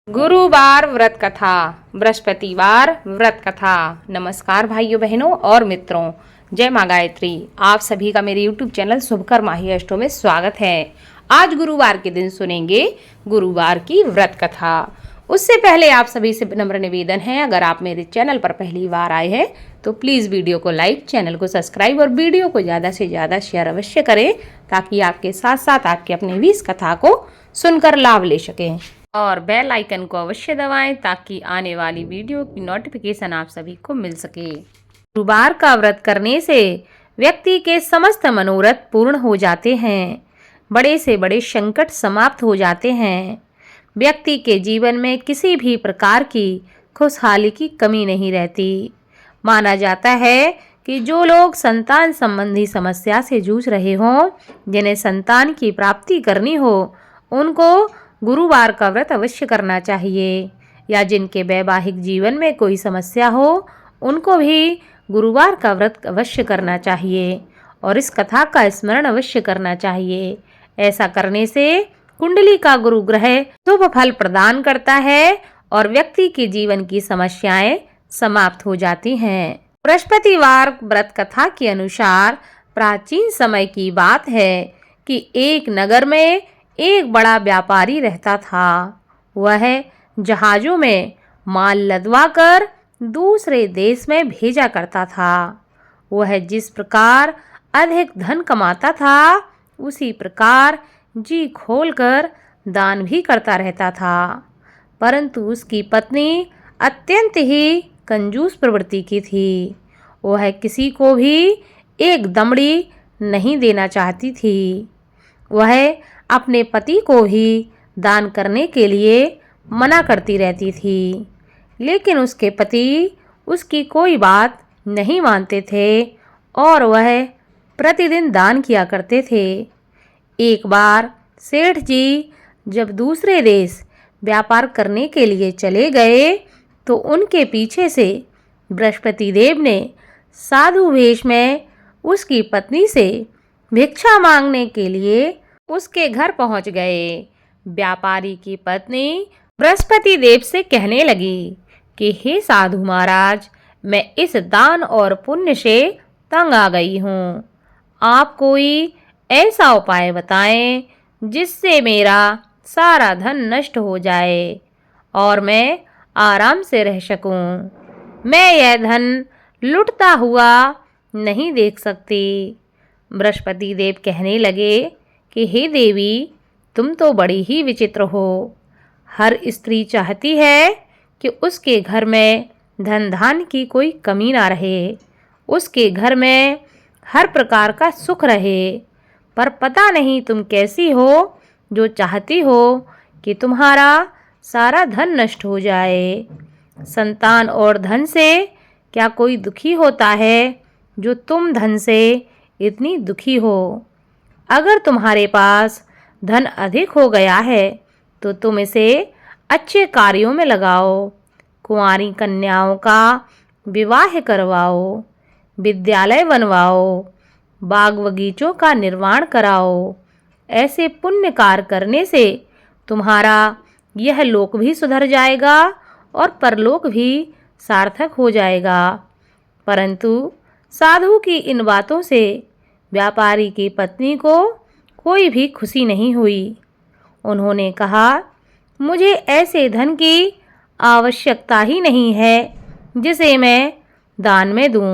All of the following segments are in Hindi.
गुरुवार व्रत कथा, बृहस्पतिवार व्रत कथा। नमस्कार भाइयों बहनों और मित्रों, जय माँ गायत्री। आप सभी का मेरे YouTube चैनल शुभकर्मा ही अष्टों में स्वागत है। आज गुरुवार के दिन सुनेंगे गुरुवार की व्रत कथा। उससे पहले आप सभी से नम्र निवेदन है, अगर आप मेरे चैनल पर पहली बार आए हैं तो प्लीज़ वीडियो को लाइक, चैनल को सब्सक्राइब और वीडियो को ज़्यादा से ज़्यादा शेयर अवश्य करें, ताकि आपके साथ साथ आपके अपने भी इस कथा को सुनकर लाभ ले सकें। और बेल आइकन को अवश्य दबाएं, ताकि आने वाली वीडियो की नोटिफिकेशन आप सभी को मिल सके। गुरुवार का व्रत करने से व्यक्ति के समस्त मनोरथ पूर्ण हो जाते हैं, बड़े से बड़े संकट समाप्त हो जाते हैं। व्यक्ति के जीवन में किसी भी प्रकार की खुशहाली की कमी नहीं रहती। माना जाता है कि जो लोग संतान संबंधी समस्या से जूझ रहे हों, जिन्हें संतान की प्राप्ति करनी हो, उनको गुरुवार का व्रत अवश्य करना चाहिए। या जिनके वैवाहिक जीवन में कोई समस्या हो, उनको भी गुरुवार का व्रत अवश्य करना चाहिए और इस कथा का स्मरण अवश्य करना चाहिए। ऐसा करने से कुंडली का गुरु ग्रह शुभ फल प्रदान करता है और व्यक्ति के जीवन की समस्याएं समाप्त हो जाती हैं। बृहस्पतिवार व्रत कथा के अनुसार प्राचीन समय की बात है कि एक नगर में एक बड़ा व्यापारी रहता था। वह जहाजों में माल लदवा कर दूसरे देश में भेजा करता था। वह जिस प्रकार अधिक धन कमाता था, उसी प्रकार जी खोलकर दान भी करता रहता था। परंतु उसकी पत्नी अत्यंत ही कंजूस प्रवृत्ति की थी। वह किसी को भी एक दमड़ी नहीं देना चाहती थी। वह अपने पति को ही दान करने के लिए मना करती रहती थी, लेकिन उसके पति उसकी कोई बात नहीं मानते थे और वह प्रतिदिन दान किया करते थे। एक बार सेठ जी जब दूसरे देश व्यापार करने के लिए चले गए, तो उनके पीछे से बृहस्पति देव ने साधु वेश में उसकी पत्नी से भिक्षा मांगने के लिए उसके घर पहुंच गए। व्यापारी की पत्नी बृहस्पति देव से कहने लगी कि हे साधु महाराज, मैं इस दान और पुण्य से तंग आ गई हूँ। आप कोई ऐसा उपाय बताएं जिससे मेरा सारा धन नष्ट हो जाए और मैं आराम से रह सकूं। मैं यह धन लुटता हुआ नहीं देख सकती। बृहस्पति देव कहने लगे कि हे देवी, तुम तो बड़ी ही विचित्र हो। हर स्त्री चाहती है कि उसके घर में धन धान की कोई कमी ना रहे, उसके घर में हर प्रकार का सुख रहे, पर पता नहीं तुम कैसी हो जो चाहती हो कि तुम्हारा सारा धन नष्ट हो जाए। संतान और धन से क्या कोई दुखी होता है जो तुम धन से इतनी दुखी हो? अगर तुम्हारे पास धन अधिक हो गया है तो तुम इसे अच्छे कार्यों में लगाओ। कुंवारी कन्याओं का विवाह करवाओ, विद्यालय बनवाओ, बाग बगीचों का निर्माण कराओ। ऐसे पुण्य कार्य करने से तुम्हारा यह लोक भी सुधर जाएगा और परलोक भी सार्थक हो जाएगा। परंतु साधु की इन बातों से व्यापारी की पत्नी को कोई भी खुशी नहीं हुई। उन्होंने कहा, मुझे ऐसे धन की आवश्यकता ही नहीं है जिसे मैं दान में दूं।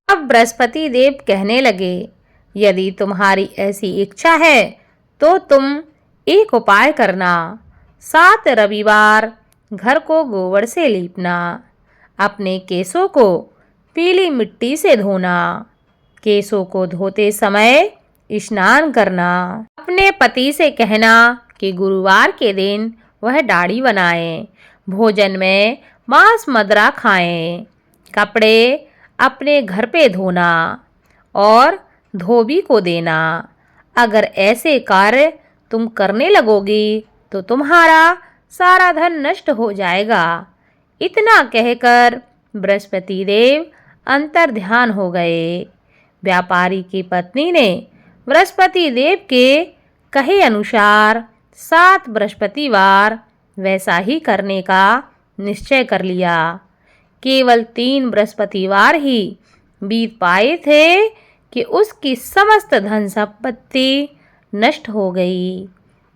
अब बृहस्पति देव कहने लगे, यदि तुम्हारी ऐसी इच्छा है तो तुम एक उपाय करना। 7 रविवार घर को गोबर से लीपना, अपने केसों को पीली मिट्टी से धोना, केसों को धोते समय स्नान करना। अपने पति से कहना कि गुरुवार के दिन वह दाढ़ी बनाएं, भोजन में मांस मदिरा खाएं, कपड़े अपने घर पे धोना और धोबी को देना। अगर ऐसे कार्य तुम करने लगोगी तो तुम्हारा सारा धन नष्ट हो जाएगा। इतना कहकर बृहस्पति देव अंतर्ध्यान हो गए। व्यापारी की पत्नी ने बृहस्पति देव के कहे अनुसार 7 बृहस्पतिवार वैसा ही करने का निश्चय कर लिया। केवल 3 बृहस्पतिवार ही बीत पाए थे कि उसकी समस्त धन संपत्ति नष्ट हो गई।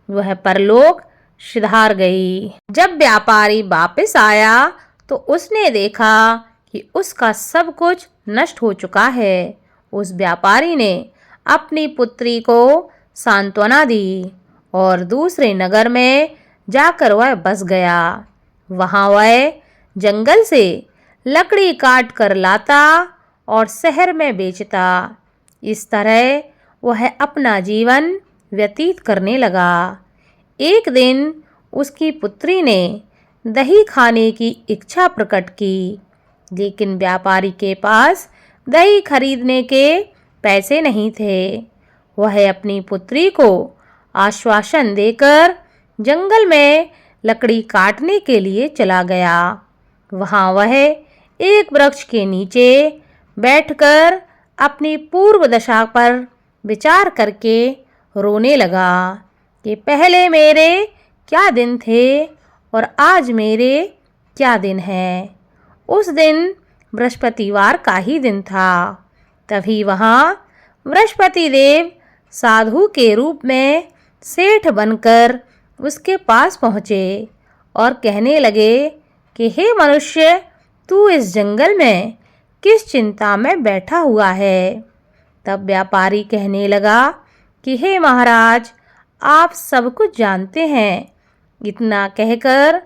वह परलोक सिधार गई। जब व्यापारी वापस आया तो उसने देखा कि उसका सब कुछ नष्ट हो चुका है। उस व्यापारी ने अपनी पुत्री को सांत्वना दी और दूसरे नगर में जाकर वह बस गया। वहां वह जंगल से लकड़ी काट कर लाता और शहर में बेचता। इस तरह वह अपना जीवन व्यतीत करने लगा। एक दिन उसकी पुत्री ने दही खाने की इच्छा प्रकट की, लेकिन व्यापारी के पास दही खरीदने के पैसे नहीं थे। वह अपनी पुत्री को आश्वासन देकर जंगल में लकड़ी काटने के लिए चला गया। वहां वह एक वृक्ष के नीचे बैठकर अपनी पूर्व दशा पर विचार करके रोने लगा कि पहले मेरे क्या दिन थे और आज मेरे क्या दिन हैं। उस दिन बृहस्पतिवार का ही दिन था। तभी वहाँ बृहस्पति देव साधु के रूप में सेठ बनकर उसके पास पहुँचे और कहने लगे कि हे मनुष्य, तू इस जंगल में किस चिंता में बैठा हुआ है। तब व्यापारी कहने लगा कि हे महाराज, आप सब कुछ जानते हैं। इतना कहकर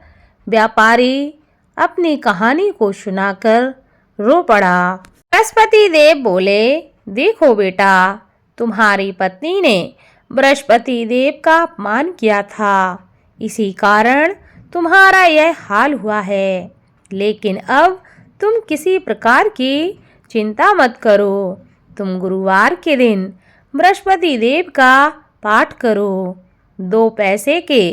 व्यापारी अपनी कहानी को सुनाकर रो पड़ा। बृहस्पति देव बोले, देखो बेटा, तुम्हारी पत्नी ने बृहस्पति देव का अपमान किया था, इसी कारण तुम्हारा यह हाल हुआ है। लेकिन अब तुम किसी प्रकार की चिंता मत करो। तुम गुरुवार के दिन बृहस्पति देव का पाठ करो। 2 पैसे के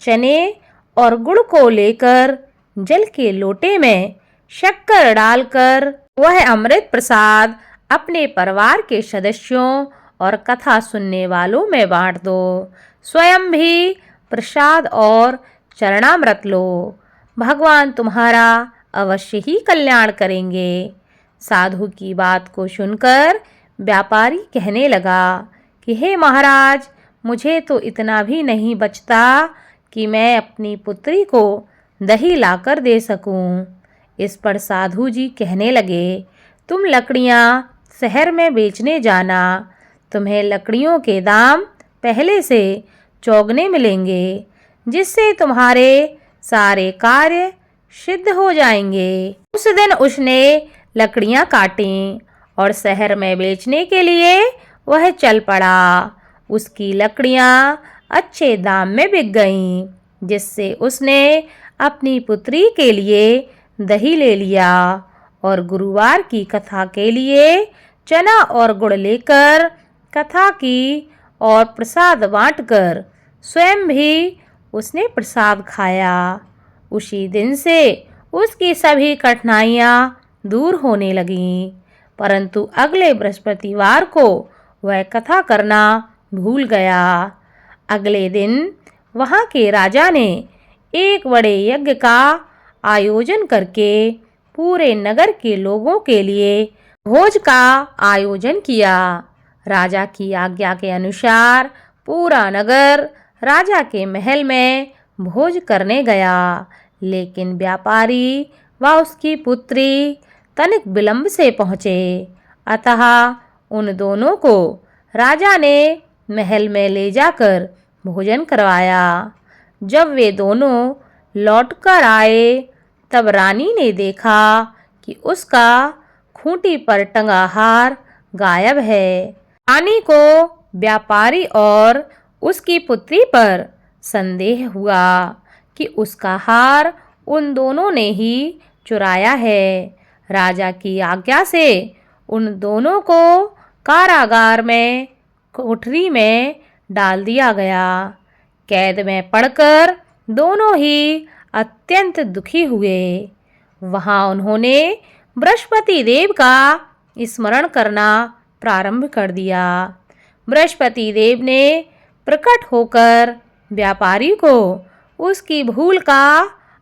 चने और गुड़ को लेकर जल के लोटे में शक्कर डालकर वह अमृत प्रसाद अपने परिवार के सदस्यों और कथा सुनने वालों में बांट दो। स्वयं भी प्रसाद और चरणामृत लो। भगवान तुम्हारा अवश्य ही कल्याण करेंगे। साधु की बात को सुनकर व्यापारी कहने लगा कि हे महाराज, मुझे तो इतना भी नहीं बचता कि मैं अपनी पुत्री को दही लाकर दे सकूं। इस पर साधु जी कहने लगे, तुम लकड़ियां शहर में बेचने जाना। तुम्हें लकड़ियों के दाम पहले से चौगने मिलेंगे, जिससे तुम्हारे सारे कार्य सिद्ध हो जाएंगे। उस दिन उसने लकड़ियां काटीं और शहर में बेचने के लिए वह चल पड़ा। उसकी लकड़ियां अच्छे दाम में बिक गईं, जिससे उसने अपनी पुत्री के लिए दही ले लिया और गुरुवार की कथा के लिए चना और गुड़ लेकर कथा की और प्रसाद बांटकर स्वयं भी उसने प्रसाद खाया। उसी दिन से उसकी सभी कठिनाइयाँ दूर होने लगीं, परंतु अगले बृहस्पतिवार को वह कथा करना भूल गया। अगले दिन वहाँ के राजा ने एक बड़े यज्ञ का आयोजन करके पूरे नगर के लोगों के लिए भोज का आयोजन किया। राजा की आज्ञा के अनुसार पूरा नगर राजा के महल में भोज करने गया, लेकिन व्यापारी व उसकी पुत्री तनिक विलंब से पहुँचे। अतः उन दोनों को राजा ने महल में ले जाकर भोजन करवाया। जब वे दोनों लौटकर आए तब रानी ने देखा कि उसका खूंटी पर टंगा हार गायब है। रानी को व्यापारी और उसकी पुत्री पर संदेह हुआ कि उसका हार उन दोनों ने ही चुराया है। राजा की आज्ञा से उन दोनों को कारागार में कोठरी में डाल दिया गया। कैद में पड़कर दोनों ही अत्यंत दुखी हुए। वहाँ उन्होंने बृहस्पति देव का स्मरण करना प्रारंभ कर दिया। बृहस्पति देव ने प्रकट होकर व्यापारी को उसकी भूल का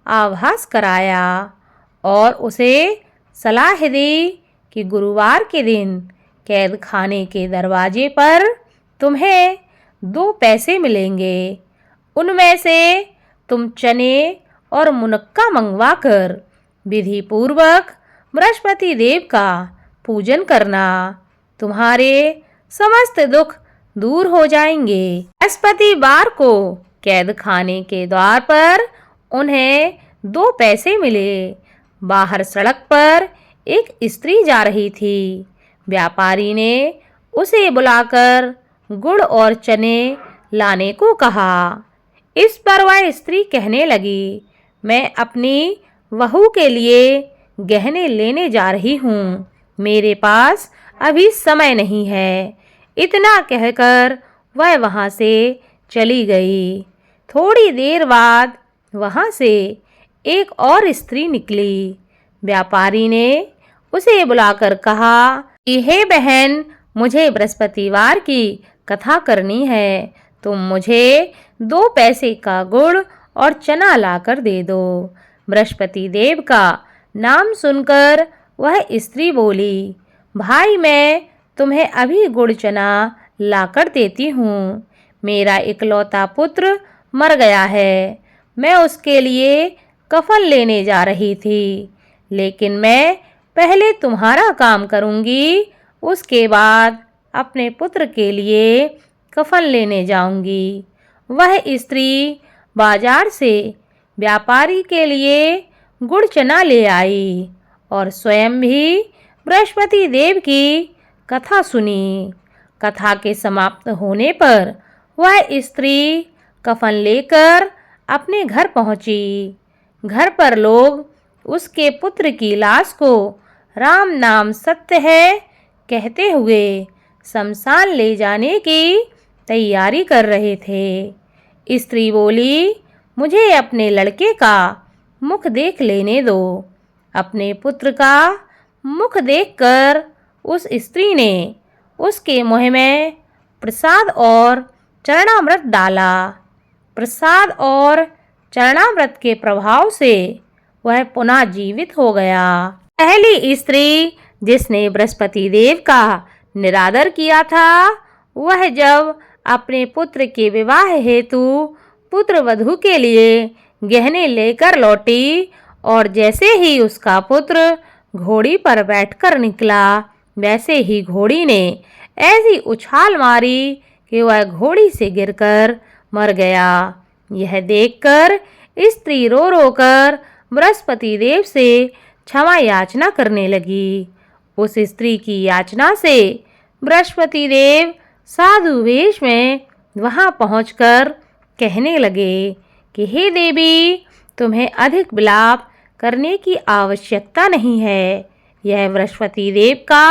आभास कराया और उसे सलाह दी कि गुरुवार के दिन कैद खाने के दरवाजे पर तुम्हें 2 पैसे मिलेंगे। उनमें से तुम चने और मुनक्का मंगवाकर विधि पूर्वक बृहस्पति देव का पूजन करना। तुम्हारे समस्त दुख दूर हो जाएंगे। बृहस्पतिवार को कैद खाने के द्वार पर उन्हें 2 पैसे मिले। बाहर सड़क पर एक स्त्री जा रही थी। व्यापारी ने उसे बुलाकर गुड़ और चने लाने को कहा। इस पर वह स्त्री कहने लगी, मैं अपनी बहू के लिए गहने लेने जा रही हूँ, मेरे पास अभी समय नहीं है। इतना कहकर वह वहाँ से चली गई। थोड़ी देर बाद वहाँ से एक और स्त्री निकली। व्यापारी ने उसे बुलाकर कहा कि हे बहन, मुझे बृहस्पतिवार की कथा करनी है, तुम मुझे 2 पैसे का गुड़ और चना लाकर दे दो। बृहस्पति देव का नाम सुनकर वह स्त्री बोली, भाई मैं तुम्हें अभी गुड़ चना लाकर देती हूँ। मेरा इकलौता पुत्र मर गया है, मैं उसके लिए कफन लेने जा रही थी, लेकिन मैं पहले तुम्हारा काम करूँगी, उसके बाद अपने पुत्र के लिए कफन लेने जाऊँगी। वह स्त्री बाजार से व्यापारी के लिए गुड़ चना ले आई और स्वयं भी बृहस्पति देव की कथा सुनी। कथा के समाप्त होने पर वह स्त्री कफन लेकर अपने घर पहुंची। घर पर लोग उसके पुत्र की लाश को राम नाम सत्य है कहते हुए शमशान ले जाने की तैयारी कर रहे थे। स्त्री बोली, मुझे अपने लड़के का मुख देख लेने दो। अपने पुत्र का मुख देखकर उस स्त्री ने उसके मुँह में प्रसाद और चरणामृत डाला। प्रसाद और चरणामृत के प्रभाव से वह पुनः जीवित हो गया। पहली स्त्री जिसने बृहस्पति देव का निरादर किया था, वह जब अपने पुत्र के विवाह हेतु पुत्र वधू के लिए गहने लेकर लौटी और जैसे ही उसका पुत्र घोड़ी पर बैठकर निकला, वैसे ही घोड़ी ने ऐसी उछाल मारी कि वह घोड़ी से गिरकर मर गया। यह देखकर स्त्री रो रो कर बृहस्पति देव से क्षमा याचना करने लगी। उस स्त्री की याचना से बृहस्पति देव साधु वेश में वहां पहुंचकर कहने लगे कि हे देवी, तुम्हें अधिक विलाप करने की आवश्यकता नहीं है। यह बृहस्पति देव का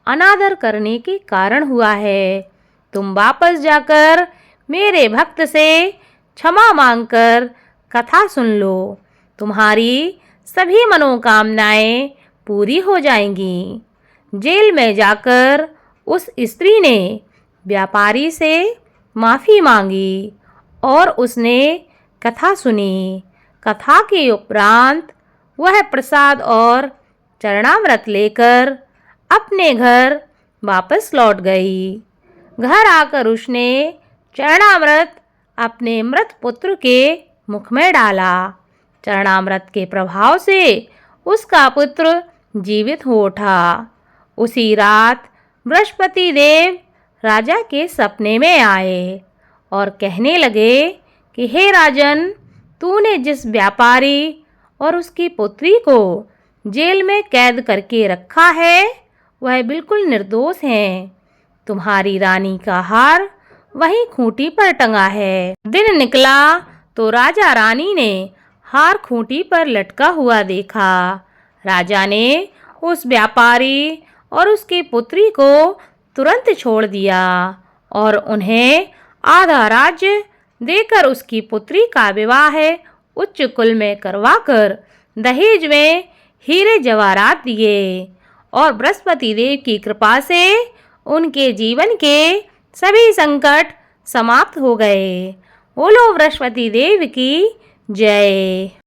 अनादर करने के कारण हुआ है। तुम वापस जाकर मेरे भक्त से क्षमा मांगकर कथा सुन लो। तुम्हारी सभी मनोकामनाएं पूरी हो जाएंगी। जेल में जाकर उस स्त्री ने व्यापारी से माफ़ी मांगी और उसने कथा सुनी। कथा के उपरांत वह प्रसाद और चरणामृत लेकर अपने घर वापस लौट गई। घर आकर उसने चरणामृत अपने मृत पुत्र के मुख में डाला। चरणामृत के प्रभाव से उसका पुत्र जीवित हो उठा। उसी रात बृहस्पति देव राजा के सपने में आए और कहने लगे कि हे राजन, तूने जिस व्यापारी और उसकी पुत्री को जेल में कैद करके रखा है, वह बिल्कुल निर्दोष हैं। तुम्हारी रानी का हार वहीं खूंटी पर टंगा है। दिन निकला तो राजा रानी ने हार खूंटी पर लटका हुआ देखा। राजा ने उस व्यापारी और उसकी पुत्री को तुरंत छोड़ दिया और उन्हें आधा राज्य देकर उसकी पुत्री का विवाह उच्च कुल में करवाकर दहेज में हीरे जवाहरात दिए और बृहस्पति देव की कृपा से उनके जीवन के सभी संकट समाप्त हो गए। बोलो बृहस्पति देव की जय।